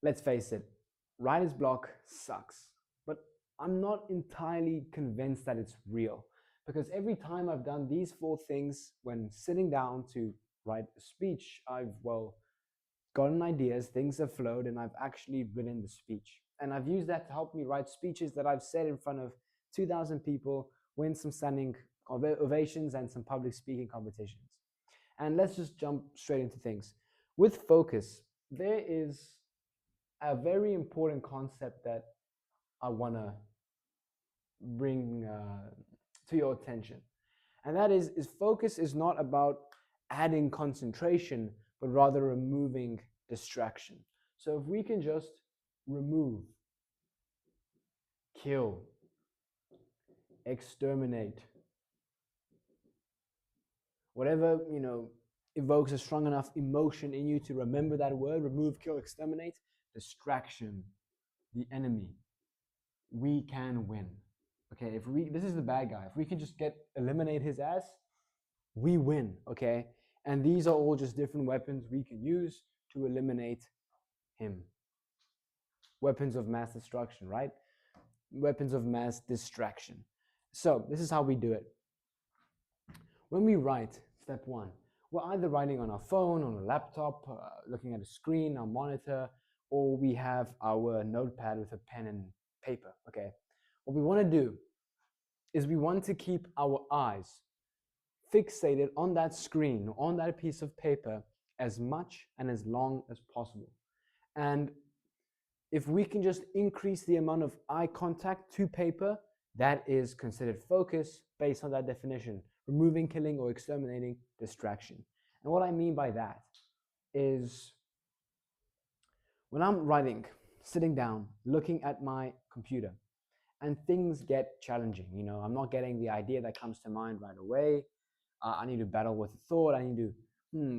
let's face it, writer's block sucks. But I'm not entirely convinced that it's real because every time I've done these four things when sitting down to write a speech, I've, well, gotten ideas, things have flowed, and I've actually written the speech. And I've used that to help me write speeches that I've said in front of 2,000 people, win some standing ovations and some public speaking competitions. And let's just jump straight into things. With focus, there is a very important concept that I want to bring to your attention. And that is focus is not about adding concentration, but rather removing distraction. So if we can just remove, kill, exterminate, whatever, evokes a strong enough emotion in you to remember that word, remove, kill, exterminate, distraction, the enemy, we can win. Okay, if we this is the bad guy. If we can just eliminate his ass, we win. Okay, and these are all just different weapons we can use to eliminate him. Weapons of mass destruction, right? Weapons of mass distraction. So this is how we do it. When we write, step one, we're either writing on our phone, on a laptop, looking at a screen, our monitor, or we have our notepad with a pen and paper. Okay, what we want to do is we want to keep our eyes fixated on that screen, on that piece of paper, as much and as long as possible. And if we can just increase the amount of eye contact to paper, that is considered focus based on that definition, removing, killing, or exterminating distraction. And what I mean by that is when I'm writing, sitting down, looking at my computer, and things get challenging. I'm not getting the idea that comes to mind right away. I need to battle with the thought. I need to,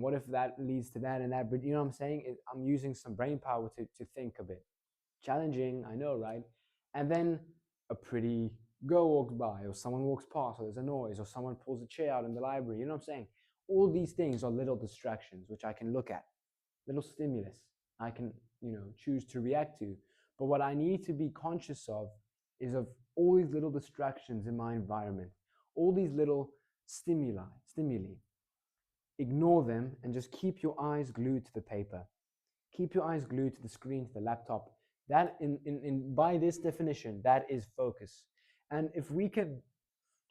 what if that leads to that and that? But you know what I'm saying? I'm using some brain power to think a bit. Challenging, I know, right? And then a pretty girl walks by, or someone walks past, or there's a noise, or someone pulls a chair out in the library. You know what I'm saying? All these things are little distractions which I can look at, little stimulus I can, choose to react to. But what I need to be conscious of is of all these little distractions in my environment, all these little stimuli. Ignore them and just keep your eyes glued to the paper. Keep your eyes glued to the screen, to the laptop. That, by this definition, that is focus. And if we can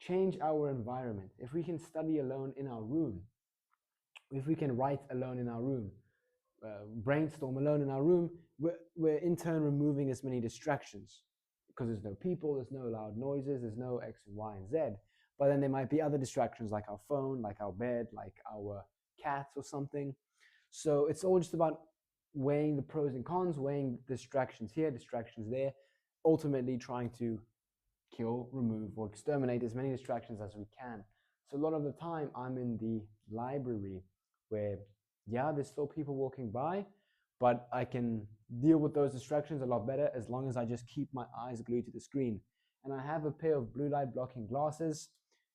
change our environment, if we can study alone in our room, if we can write alone in our room, brainstorm alone in our room, we're in turn removing as many distractions because there's no people, there's no loud noises, there's no X and Y and Z. But then there might be other distractions like our phone, like our bed, like our cats or something. So it's all just about weighing the pros and cons, weighing distractions here, distractions there, ultimately trying to kill, remove, or exterminate as many distractions as we can. So a lot of the time I'm in the library where, yeah, there's still people walking by, but I can deal with those distractions a lot better as long as I just keep my eyes glued to the screen. And I have a pair of blue light blocking glasses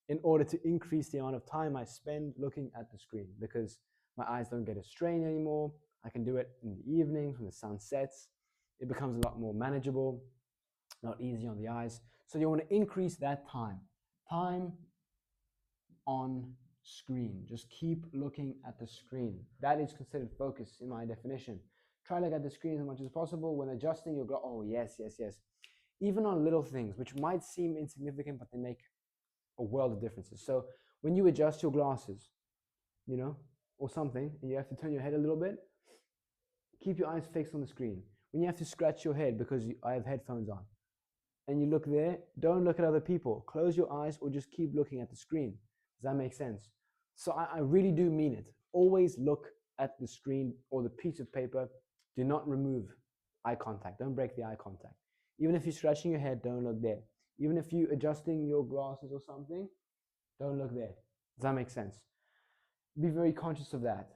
in order to increase the amount of time I spend looking at the screen because my eyes don't get as strained anymore. I can do it in the evenings when the sun sets. It becomes a lot more manageable, not easy on the eyes. So you want to increase that time. Time on screen. Just keep looking at the screen. That is considered focus in my definition. Try to look at the screen as much as possible. When adjusting, you'll go, oh, yes, yes, yes. Even on little things, which might seem insignificant, but they make a world of differences. So when you adjust your glasses, or something, and you have to turn your head a little bit, keep your eyes fixed on the screen. When you have to scratch your head because I have headphones on, and you look there, don't look at other people. Close your eyes or just keep looking at the screen. Does that make sense? So I really do mean it. Always look at the screen or the piece of paper. Do not remove eye contact. Don't break the eye contact. Even if you're scratching your head, don't look there. Even if you're adjusting your glasses or something, don't look there. Does that make sense? Be very conscious of that.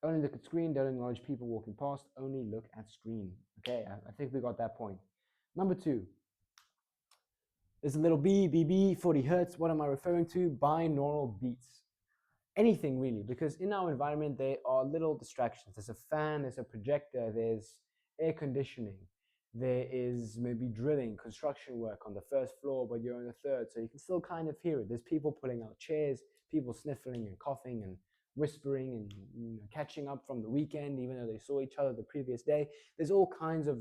Only look at screen, don't acknowledge people walking past, only look at screen. Okay, I think we got that point. Number two, there's a little BB, 40 hertz. What am I referring to? Binaural beats. Anything really, because in our environment, there are little distractions. There's a fan, there's a projector, there's air conditioning. There is maybe drilling, construction work on the first floor, but you're on the third, so you can still kind of hear it. There's people pulling out chairs, people sniffling and coughing and whispering and catching up from the weekend, even though they saw each other the previous day. There's all kinds of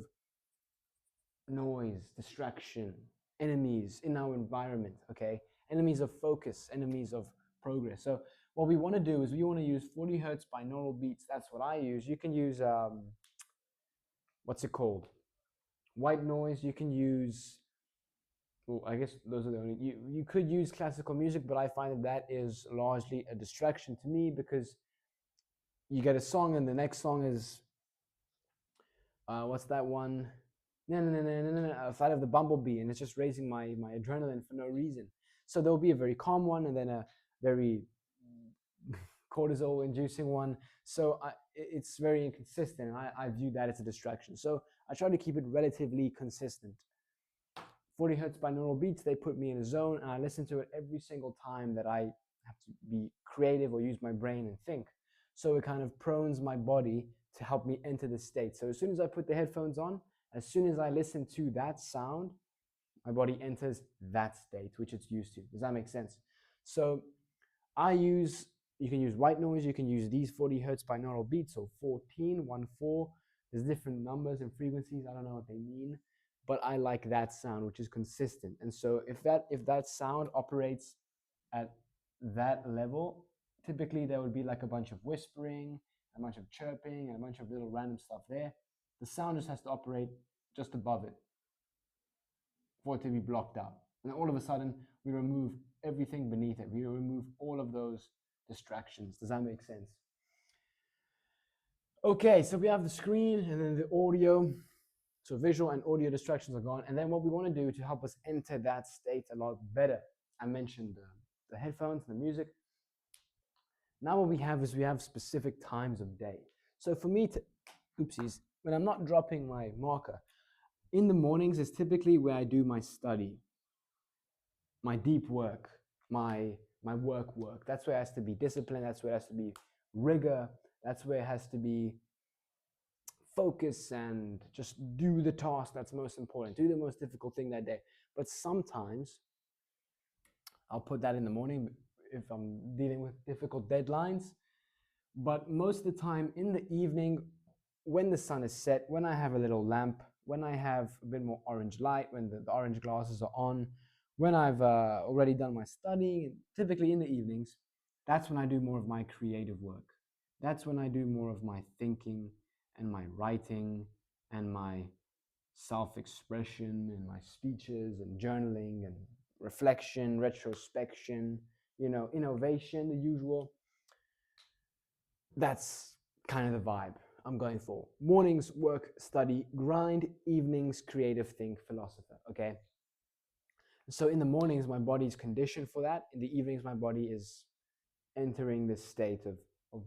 noise, distraction, enemies in our environment, okay? Enemies of focus, enemies of progress. So what we want to do is we want to use 40 hertz binaural beats. That's what I use. You can use, what's it called? White noise. You can use, well, I guess those are the only, you could use classical music, but I find that is largely a distraction to me, because you get a song and the next song is, what's that one? Flight of the Bumblebee, and it's just raising my adrenaline for no reason. So there'll be a very calm one and then a very cortisol inducing one. So it's very inconsistent. I view that as a distraction. So I try to keep it relatively consistent. 40 hertz binaural beats, they put me in a zone, and I listen to it every single time that I have to be creative or use my brain and think. So it kind of prones my body to help me enter the state. So as soon as I put the headphones on, as soon as I listen to that sound, my body enters that state, which it's used to. Does that make sense? So you can use white noise, you can use these 40 hertz binaural beats, so 14, 1, 4. There's different numbers and frequencies. I don't know what they mean, but I like that sound, which is consistent. And so if that sound operates at that level, typically there would be like a bunch of whispering, a bunch of chirping, and a bunch of little random stuff there. The sound just has to operate just above it for it to be blocked out. And then all of a sudden, we remove everything beneath it. We remove all of those distractions. Does that make sense? Okay, so we have the screen and then the audio. So visual and audio distractions are gone. And then what we want to do to help us enter that state a lot better, I mentioned the headphones, the music. Now what we have is we have specific times of day. So for me to, oopsies, when I'm not dropping my marker, in the mornings is typically where I do my study, my deep work, my work. That's where it has to be discipline. That's where it has to be rigor. That's where it has to be focus and just do the task that's most important. Do the most difficult thing that day. But sometimes I'll put that in the morning if I'm dealing with difficult deadlines. But most of the time in the evening, when the sun is set, when I have a little lamp, when I have a bit more orange light, when the orange glasses are on, when I've already done my studying, typically in the evenings, that's when I do more of my creative work. That's when I do more of my thinking and my writing and my self-expression and my speeches and journaling and reflection, retrospection, innovation, the usual. That's kind of the vibe I'm going for. Mornings, work, study, grind. Evenings, creative, think, philosopher. Okay. So in the mornings, my body's conditioned for that. In the evenings, my body is entering this state of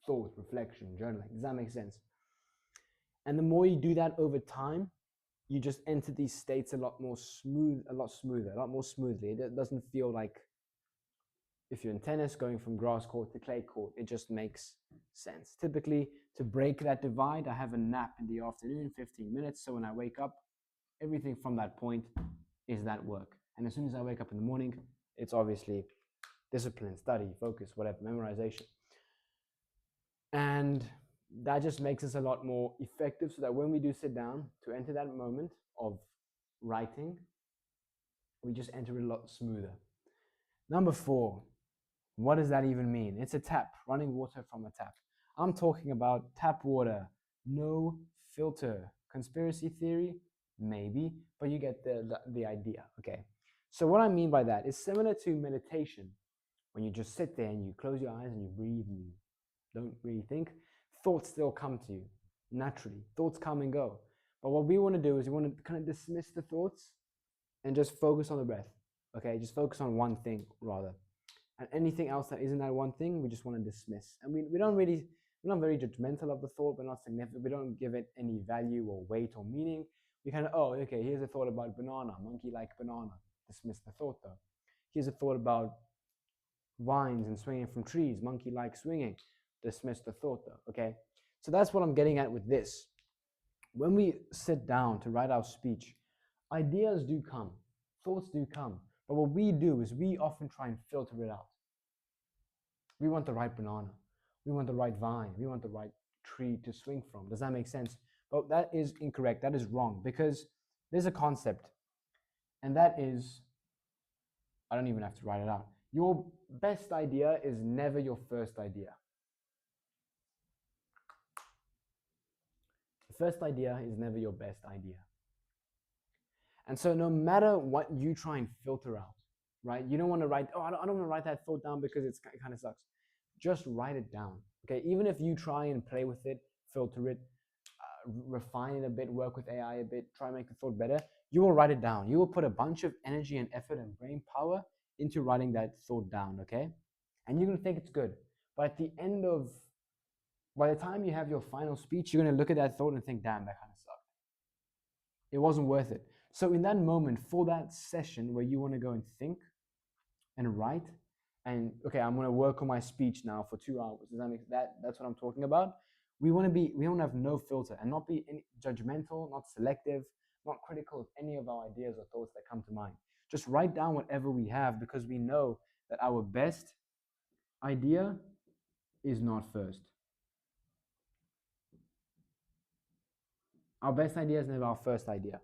thought, reflection, journaling. Does that make sense? And the more you do that over time, you just enter these states a lot more smoother, a lot more smoothly. It doesn't feel like, if you're in tennis, going from grass court to clay court. It just makes sense. Typically, to break that divide, I have a nap in the afternoon, 15 minutes. So when I wake up, everything from that point is that work. And as soon as I wake up in the morning, it's obviously discipline, study, focus, whatever, memorization. And that just makes us a lot more effective, so that when we do sit down to enter that moment of writing, we just enter it a lot smoother. Number 4, what does that even mean? It's a tap, running water from a tap. I'm talking about tap water, no filter. Conspiracy theory? Maybe, but you get the idea, okay? So what I mean by that is similar to meditation. When you just sit there and you close your eyes and you breathe and you don't really think, thoughts still come to you naturally. Thoughts come and go. But what we want to do is we want to kind of dismiss the thoughts and just focus on the breath, okay? Just focus on one thing rather. And anything else that isn't that one thing, we just want to dismiss. And we're not very judgmental of the thought. We're not significant. We don't give it any value or weight or meaning. We kind of, okay, here's a thought about banana. Monkey like banana. Dismiss the thought though. Here's a thought about vines and swinging from trees. Monkey like swinging. Dismiss the thought though, okay? So that's what I'm getting at with this. when we sit down to write our speech, ideas do come, thoughts do come. But what we do is we often try and filter it out. We want the right banana. We want the right vine. We want the right tree to swing from. Does that make sense? But that is incorrect. That is wrong, because there's a concept, and that is, I don't even have to write it out. Your best idea is never your first idea. The first idea is never your best idea. And so no matter what you try and filter out, right? You don't want to write, I don't want to write that thought down because it kind of sucks. Just write it down, okay? Even if you try and play with it, filter it, refine it a bit, work with AI a bit, try and make the thought better, you will write it down. You will put a bunch of energy and effort and brain power into writing that thought down, okay? And you're going to think it's good. But at the end of, by the time you have your final speech, you're going to look at that thought and think, damn, that kind of sucked. It wasn't worth it. So in that moment, for that session where you want to go and think and write, and okay, I'm going to work on my speech now for 2 hours. Does that make that's what I'm talking about? We want to have no filter and not be judgmental, not selective, not critical of any of our ideas or thoughts that come to mind. Just write down whatever we have, because we know that our best idea is not first. Our best idea is never our first idea.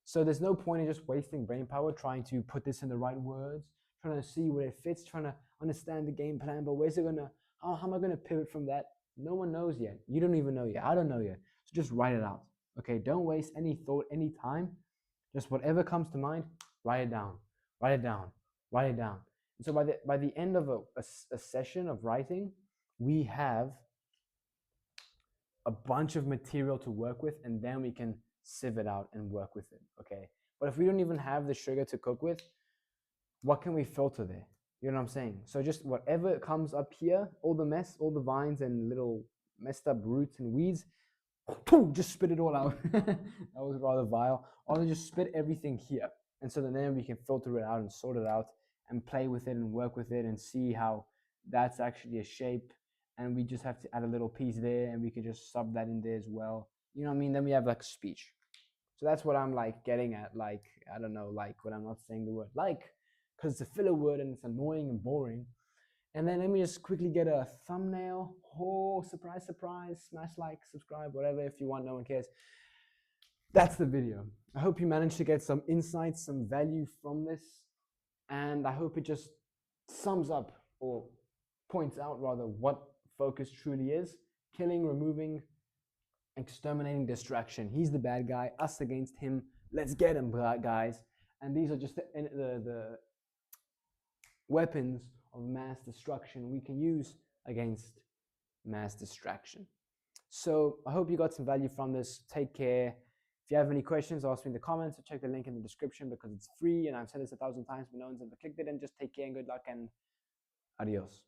So there's no point in just wasting brain power trying to put this in the right words, trying to see where it fits, trying to understand the game plan, but where's it gonna, how am I gonna pivot from that? No one knows yet. You don't even know yet. I don't know yet. So just write it out. Okay, don't waste any thought, any time. Just whatever comes to mind, write it down. Write it down. Write it down. And so by the end of a session of writing, we have a bunch of material to work with, and then we can sieve it out and work with it, okay? But if we don't even have the sugar to cook with, what can we filter there? You know what I'm saying? So just whatever comes up here, all the mess, all the vines and little messed up roots and weeds, just spit it all out. That was rather vile. Or just spit everything here. And so then we can filter it out and sort it out and play with it and work with it and see how that's actually a shape. And we just have to add a little piece there, and we can just sub that in there as well. You know what I mean? Then we have like a speech. So that's what I'm like getting at. Like, I don't know, like when I'm not saying the word like, because it's a filler word and it's annoying and boring. And then let me just quickly get a thumbnail. Oh, surprise, surprise. Smash like, subscribe, whatever if you want, no one cares. That's the video. I hope you managed to get some insights, some value from this. And I hope it just sums up, or points out rather, what focus truly is. Killing, removing, exterminating distraction. He's the bad guy, us against him. Let's get him, guys. And these are just the weapons of mass destruction we can use against mass distraction. So I hope you got some value from this. Take care. If you have any questions, ask me in the comments, or check the link in the description because it's free, and I've said this 1,000 times, but no one's ever clicked it. And just take care and good luck and adios.